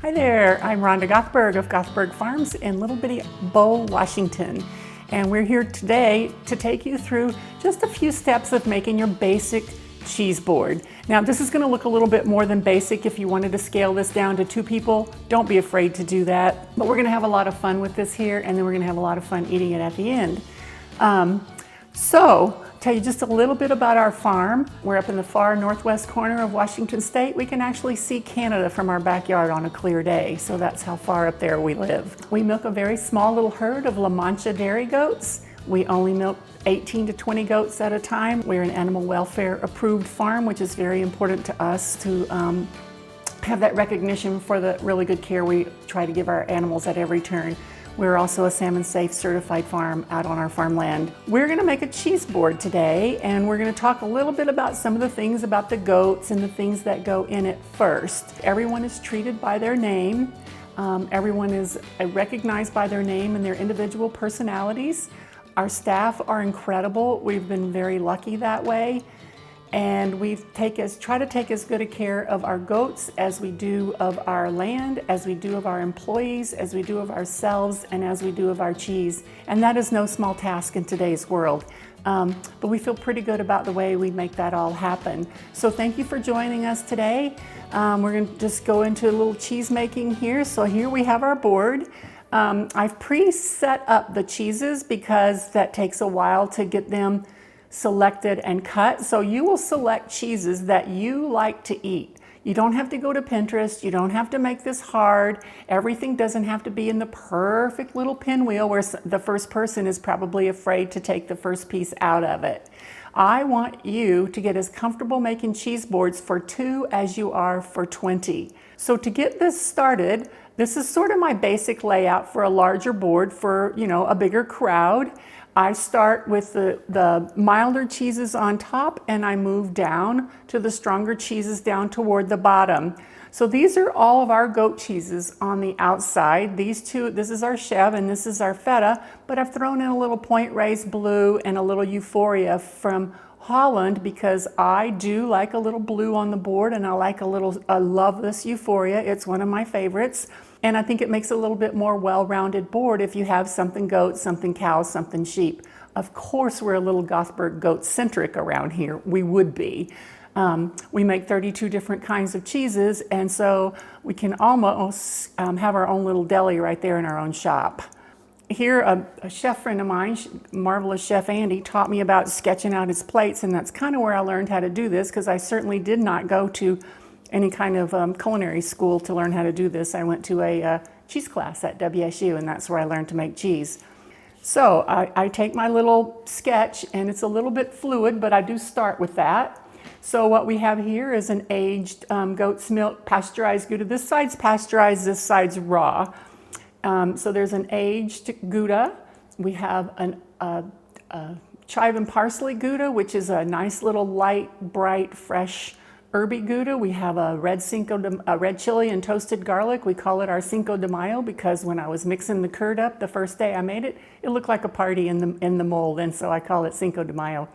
Hi there, I'm Rhonda Gothberg of Gothberg Farms in little bitty Bow, Washington. And we're here today to take you through just a few steps of making your basic cheese board. Now this is going to look a little bit more than basic. If you wanted to scale this down to 2 people, don't be afraid to do that. But we're going to have a lot of fun with this here, and then we're going to have a lot of fun eating it at the end. Tell you just a little bit about our farm. We're up in the far northwest corner of Washington State. We can actually see Canada from our backyard on a clear day, so that's how far up there we live. We milk a very small little herd of La Mancha dairy goats. We only milk 18 to 20 goats at a time. We're an animal welfare approved farm, which is very important to us to have that recognition for the really good care we try to give our animals at every turn. We're also a Salmon Safe certified farm out on our farmland. We're gonna make a cheese board today, and we're gonna talk a little bit about some of the things about the goats and the things that go in it first. Everyone is treated by their name. Everyone is recognized by their name and their individual personalities. Our staff are incredible. We've been very lucky that way. And we try to take as good a care of our goats as we do of our land, as we do of our employees, as we do of ourselves, and as we do of our cheese. And that is no small task in today's world. But we feel pretty good about the way we make that all happen. So thank you for joining us today. We're going to just go into a little cheese making here. So here we have our board. I've pre-set up the cheeses because that takes a while to get them selected and cut. So you will select cheeses that you like to eat. You don't have to go to Pinterest. You don't have to make this hard. Everything doesn't have to be in the perfect little pinwheel where the first person is probably afraid to take the first piece out of it. I want you to get as comfortable making cheese boards for 2 as you are for 20. So to get this started, this is sort of my basic layout for a larger board for, a bigger crowd. I start with the milder cheeses on top, and I move down to the stronger cheeses down toward the bottom. So these are all of our goat cheeses on the outside. These two, this is our Chev and this is our Feta, but I've thrown in a little Point Raised Blue and a little Euphoria from Holland because I do like a little blue on the board, and I love this Euphoria. It's one of my favorites. And I think it makes a little bit more well-rounded board if you have something goat, something cow, something sheep. Of course, we're a little Gothberg goat-centric around here. We would be. We make 32 different kinds of cheeses, and so we can almost have our own little deli right there in our own shop. Here, a chef friend of mine, marvelous Chef Andy, taught me about sketching out his plates, and that's kind of where I learned how to do this, because I certainly did not go to any kind of culinary school to learn how to do this. I went to a cheese class at WSU, and that's where I learned to make cheese. So I take my little sketch, and it's a little bit fluid, but I do start with that. So what we have here is an aged goat's milk pasteurized Gouda. This side's pasteurized, this side's raw. So there's an aged Gouda. We have a chive and parsley Gouda, which is a nice little light, bright, fresh herby Gouda. We have a red chili and toasted garlic. We call it our Cinco de Mayo because when I was mixing the curd up the first day I made it, it looked like a party in the mold, and so I call it Cinco de Mayo.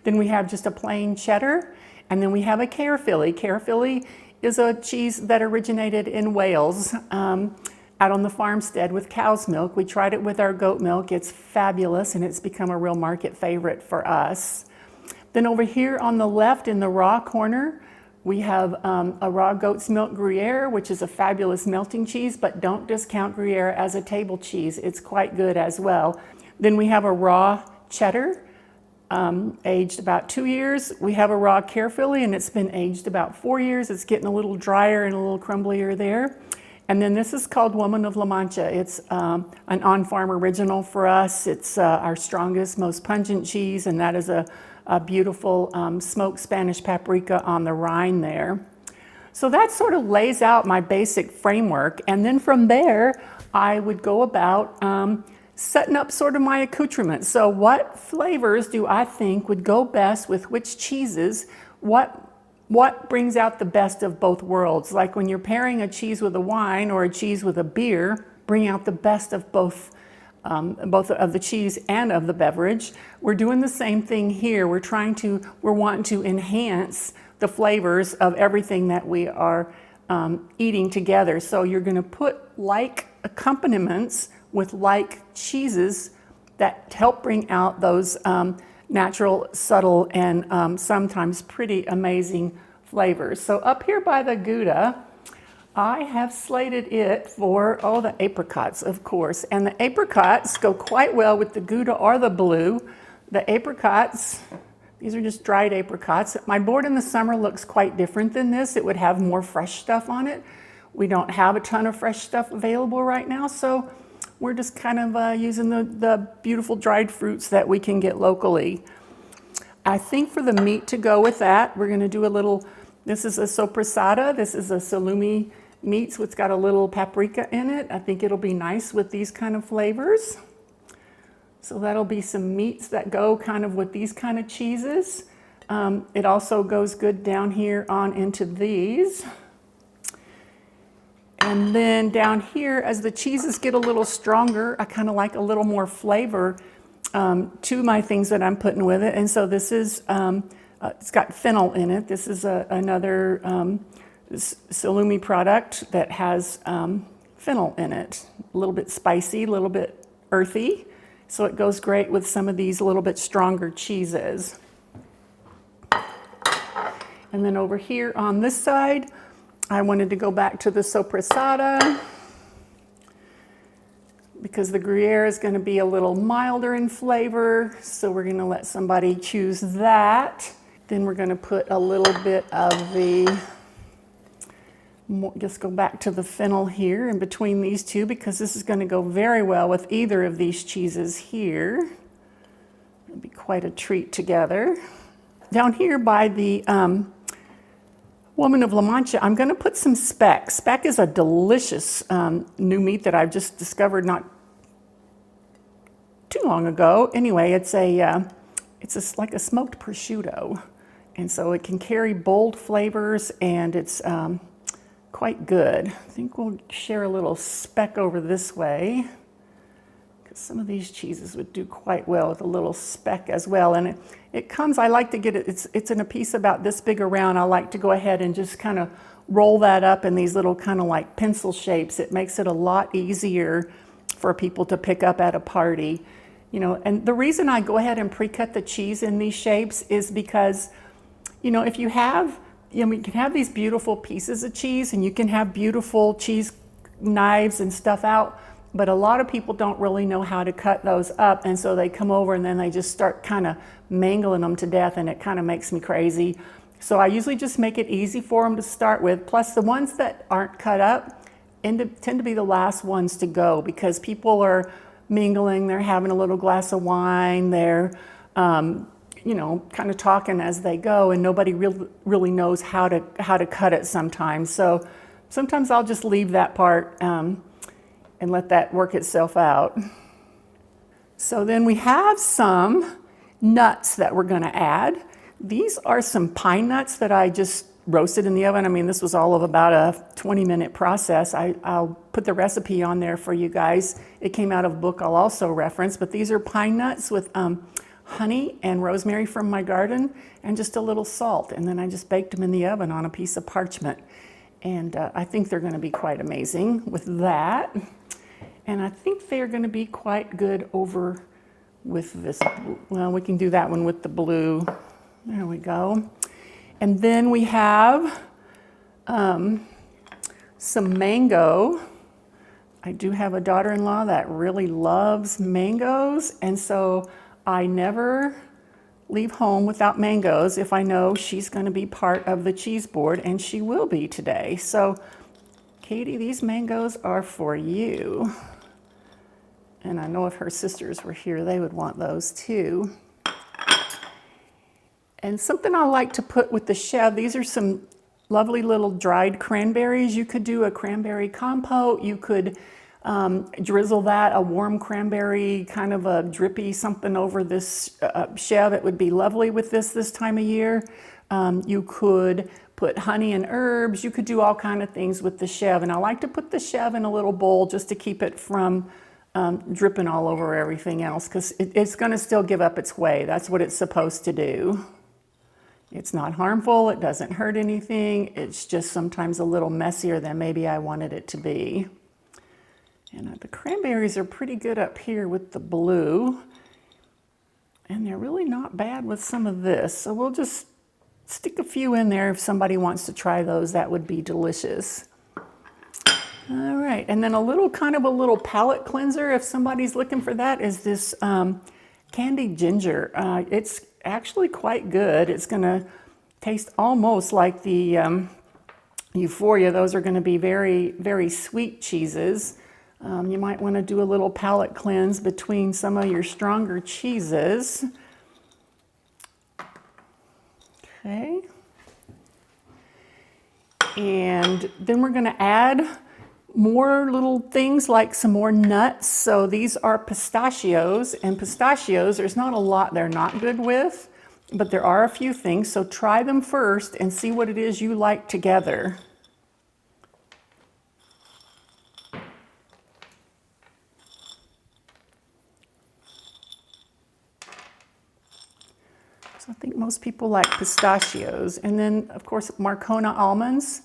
Then we have just a plain cheddar, and then we have a Caerphilly. Caerphilly is a cheese that originated in Wales out on the farmstead with cow's milk. We tried it with our goat milk. It's fabulous, and it's become a real market favorite for us. Then over here on the left in the raw corner, we have a raw goat's milk Gruyere, which is a fabulous melting cheese, but don't discount Gruyere as a table cheese. It's quite good as well. Then we have a raw cheddar, aged about 2 years. We have a raw Caerphilly, and it's been aged about 4 years. It's getting a little drier and a little crumblier there. And then this is called Woman of La Mancha. It's an on-farm original for us. It's our strongest, most pungent cheese, and that is a beautiful smoked Spanish paprika on the rind there. So that sort of lays out my basic framework, and then from there I would go about setting up sort of my accoutrements. So what flavors do I think would go best with which cheeses? What brings out the best of both worlds? Like when you're pairing a cheese with a wine or a cheese with a beer, bring out the best of both of the cheese and of the beverage. We're doing the same thing here. We're wanting to enhance the flavors of everything that we are eating together. So you're going to put like accompaniments with like cheeses that help bring out those natural, subtle, and sometimes pretty amazing flavors. So up here by the Gouda, I have slated it for, oh, the apricots, of course. And the apricots go quite well with the Gouda or the blue. The apricots, these are just dried apricots. My board in the summer looks quite different than this. It would have more fresh stuff on it. We don't have a ton of fresh stuff available right now, so we're just kind of using the beautiful dried fruits that we can get locally. I think for the meat to go with that, we're gonna do a little, this is a sopressata, this is a salumi meat, so it's got a little paprika in it. I think it'll be nice with these kind of flavors. So that'll be some meats that go kind of with these kind of cheeses. It also goes good down here on into these. And then down here, as the cheeses get a little stronger, I kind of like a little more flavor to my things that I'm putting with it. And so this is, it's got fennel in it. This is another salumi product that has fennel in it. A little bit spicy, a little bit earthy. So it goes great with some of these a little bit stronger cheeses. And then over here on this side, I wanted to go back to the sopressata because the Gruyere is going to be a little milder in flavor. So we're going to let somebody choose that. Then we're going to put a little bit of the, just go back to the fennel here in between these two because this is going to go very well with either of these cheeses here. It'll be quite a treat together. Down here by the Woman of La Mancha, I'm going to put some speck. Speck is a delicious new meat that I've just discovered not too long ago. Anyway, it's like a smoked prosciutto, and so it can carry bold flavors, and it's quite good. I think we'll share a little speck over this way because some of these cheeses would do quite well with a little speck as well. And it comes, I like to get it, it's in a piece about this big around. I like to go ahead and just kind of roll that up in these little kind of like pencil shapes. It makes it a lot easier for people to pick up at a party. You know, and the reason I go ahead and pre-cut the cheese in these shapes is because, you know, if you have, you know, you can have these beautiful pieces of cheese and you can have beautiful cheese knives and stuff out, but a lot of people don't really know how to cut those up, and so they come over and then they just start kind of mangling them to death, and it kind of makes me crazy. So I usually just make it easy for them to start with. Plus the ones that aren't cut up tend to be the last ones to go because people are mingling, they're having a little glass of wine, they're you know, kind of talking as they go, and nobody really knows how to cut it sometimes. So sometimes I'll just leave that part and let that work itself out. So then we have some nuts that we're going to add. These are some pine nuts that I just roasted in the oven. I mean, this was all of about a 20-minute process. I'll put the recipe on there for you guys. It came out of a book I'll also reference, but these are pine nuts with honey and rosemary from my garden and just a little salt. And then I just baked them in the oven on a piece of parchment. And I think they're going to be quite amazing with that. And I think they're going to be quite good over with this. Well, we can do that one with the blue. There we go. And then we have some mango. I do have a daughter-in-law that really loves mangoes, and so I never leave home without mangoes if I know she's going to be part of the cheese board, and she will be today. So, Katie, these mangoes are for you. And I know if her sisters were here, they would want those too. And something I like to put with the chev, these are some lovely little dried cranberries. You could do a cranberry compote. You could drizzle that, a warm cranberry, kind of a drippy something over this chev. It would be lovely with this time of year. You could put honey and herbs. You could do all kind of things with the chev. And I like to put the chev in a little bowl just to keep it from dripping all over everything else, because it's going to still give up its way. That's what it's supposed to do. It's not harmful, it doesn't hurt anything, it's just sometimes a little messier than maybe I wanted it to be. And the cranberries are pretty good up here with the blue, and they're really not bad with some of this. So we'll just stick a few in there if somebody wants to try those. That would be delicious. All right, and then a little palate cleanser, if somebody's looking for that, is this candied ginger. It's actually quite good. It's gonna taste almost like the Euphoria. Those are gonna be very, very sweet cheeses. You might wanna do a little palate cleanse between some of your stronger cheeses. Okay. And then we're gonna add more little things like some more nuts. So these are pistachios, and pistachios, there's not a lot they're not good with, but there are a few things. So try them first and see what it is you like together. So I think most people like pistachios. And then of course, Marcona almonds.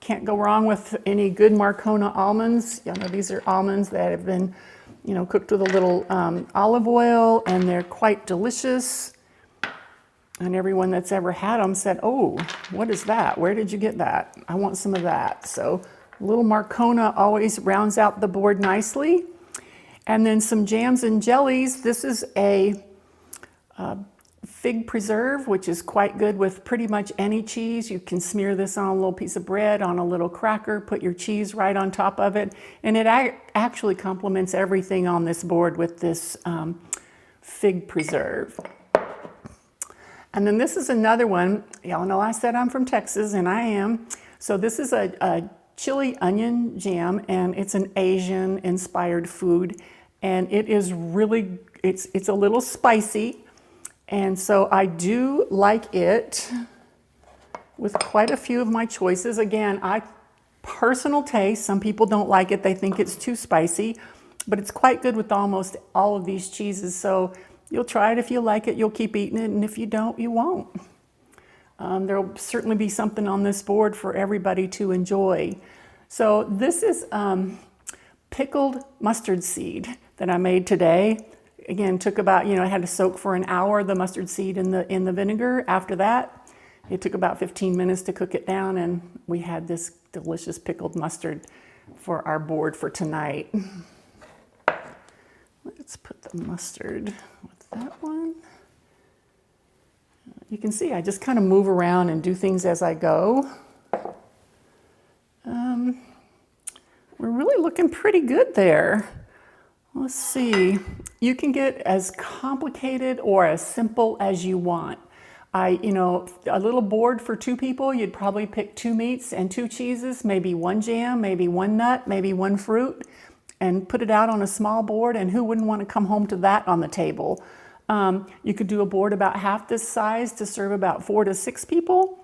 Can't go wrong with any good Marcona almonds. You know, these are almonds that have been, cooked with a little olive oil, and they're quite delicious. And everyone that's ever had them said, "Oh, what is that? Where did you get that? I want some of that." So a little Marcona always rounds out the board nicely. And then some jams and jellies. This is a fig preserve, which is quite good with pretty much any cheese. You can smear this on a little piece of bread, on a little cracker, put your cheese right on top of it, and it actually complements everything on this board with this fig preserve. And then this is another one. Y'all know I said I'm from Texas, and I am. So this is a chili onion jam, and it's an Asian inspired food, and it is really, it's a little spicy. And so I do like it with quite a few of my choices. Again, personal taste. Some people don't like it. They think it's too spicy, but it's quite good with almost all of these cheeses. So you'll try it if you like it, you'll keep eating it. And if you don't, you won't. There'll certainly be something on this board for everybody to enjoy. So this is pickled mustard seed that I made today. Again, took about, I had to soak for an hour the mustard seed in the vinegar. After that, it took about 15 minutes to cook it down, and we had this delicious pickled mustard for our board for tonight. Let's put the mustard with that one. You can see I just kind of move around and do things as I go. We're really looking pretty good there. Let's see, you can get as complicated or as simple as you want. A little board for 2 people, you'd probably pick 2 meats and 2 cheeses, maybe 1 jam, maybe 1 nut, maybe 1 fruit, and put it out on a small board, and who wouldn't want to come home to that on the table? You could do a board about half this size to serve about 4 to 6 people.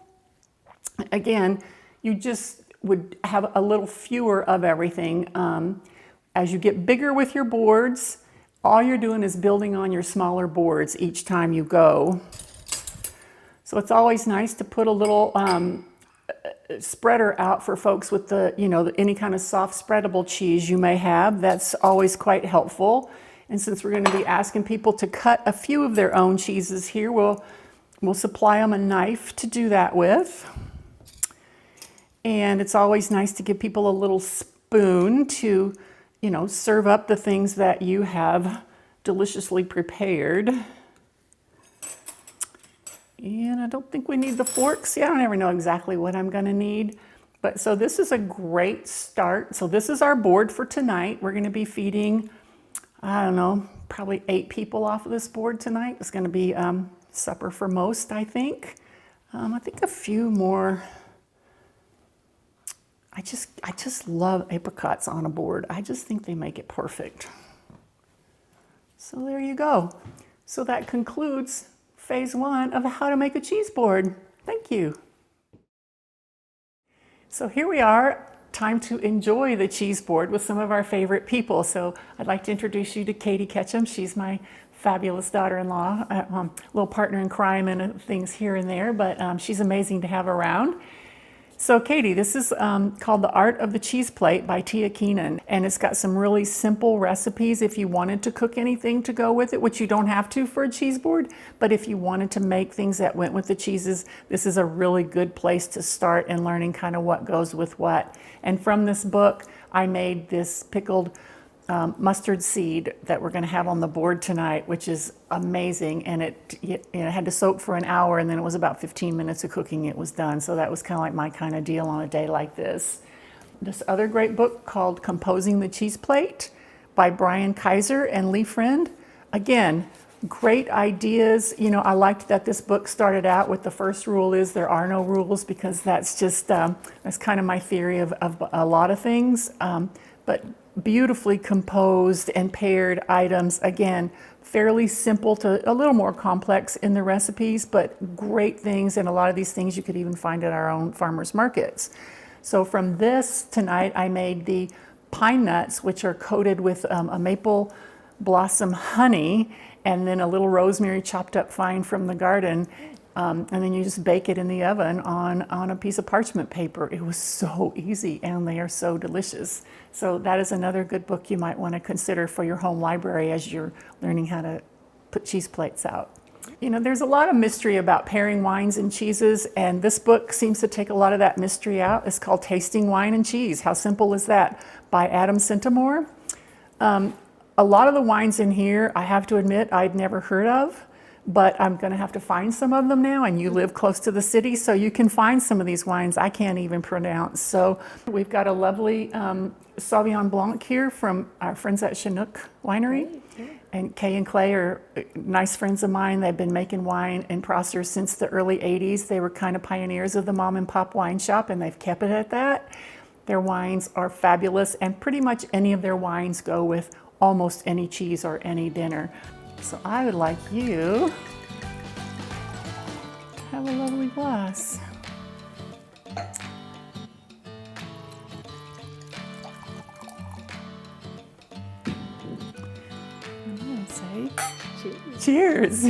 Again, you just would have a little fewer of everything. As you get bigger with your boards, all you're doing is building on your smaller boards each time you go. So it's always nice to put a little spreader out for folks with any kind of soft spreadable cheese you may have. That's always quite helpful. And since we're going to be asking people to cut a few of their own cheeses here, we'll supply them a knife to do that with. And it's always nice to give people a little spoon to serve up the things that you have deliciously prepared. And I don't think we need the forks. I don't ever know exactly what I'm gonna need. But so this is a great start. So this is our board for tonight. We're gonna be feeding, I don't know, probably 8 people off of this board tonight. It's gonna be supper for most, I think. I think a few more. I just love apricots on a board. I just think they make it perfect. So there you go. So that concludes phase 1 of how to make a cheese board. Thank you. So here we are, time to enjoy the cheese board with some of our favorite people. So I'd like to introduce you to Katie Ketchum. She's my fabulous daughter-in-law, little partner in crime and things here and there, but she's amazing to have around. So Katie, this is called The Art of the Cheese Plate by Tia Keenan, and it's got some really simple recipes if you wanted to cook anything to go with it, which you don't have to for a cheese board, but if you wanted to make things that went with the cheeses, this is a really good place to start in learning kind of what goes with what. And from this book, I made this pickled mustard seed that we're going to have on the board tonight, which is amazing. And it had to soak for an hour, and then it was about 15 minutes of cooking, it was done. So that was kind of like my kind of deal on a day like this. This other great book called Composing the Cheese Plate by Brian Kaiser and Lee Friend. Again, great ideas. You know, I liked that this book started out with the first rule is there are no rules, because that's just, that's kind of my theory of a lot of things. But beautifully composed and paired items. Again, fairly simple to a little more complex in the recipes, but great things. And a lot of these things you could even find at our own farmers markets. So from this tonight, I made the pine nuts, which are coated with a maple blossom honey, and then a little rosemary chopped up fine from the garden. And then you just bake it in the oven on a piece of parchment paper. It was so easy, and they are so delicious. So that is another good book you might want to consider for your home library as you're learning how to put cheese plates out. You know, there's a lot of mystery about pairing wines and cheeses, and this book seems to take a lot of that mystery out. It's called Tasting Wine and Cheese. How simple is that? By Adam Centimore. A lot of the wines in here, I have to admit, I'd never heard of. But I'm going to have to find some of them now, and you live close to the city, so you can find some of these wines I can't even pronounce. So we've got a lovely Sauvignon Blanc here from our friends at Chinook Winery. And Kay and Clay are nice friends of mine. They've been making wine in Prosser since the early 80s. They were kind of pioneers of the mom and pop wine shop, and they've kept it at that. Their wines are fabulous, and pretty much any of their wines go with almost any cheese or any dinner. So I would like you to have a lovely glass. I'm gonna say cheers. Cheers.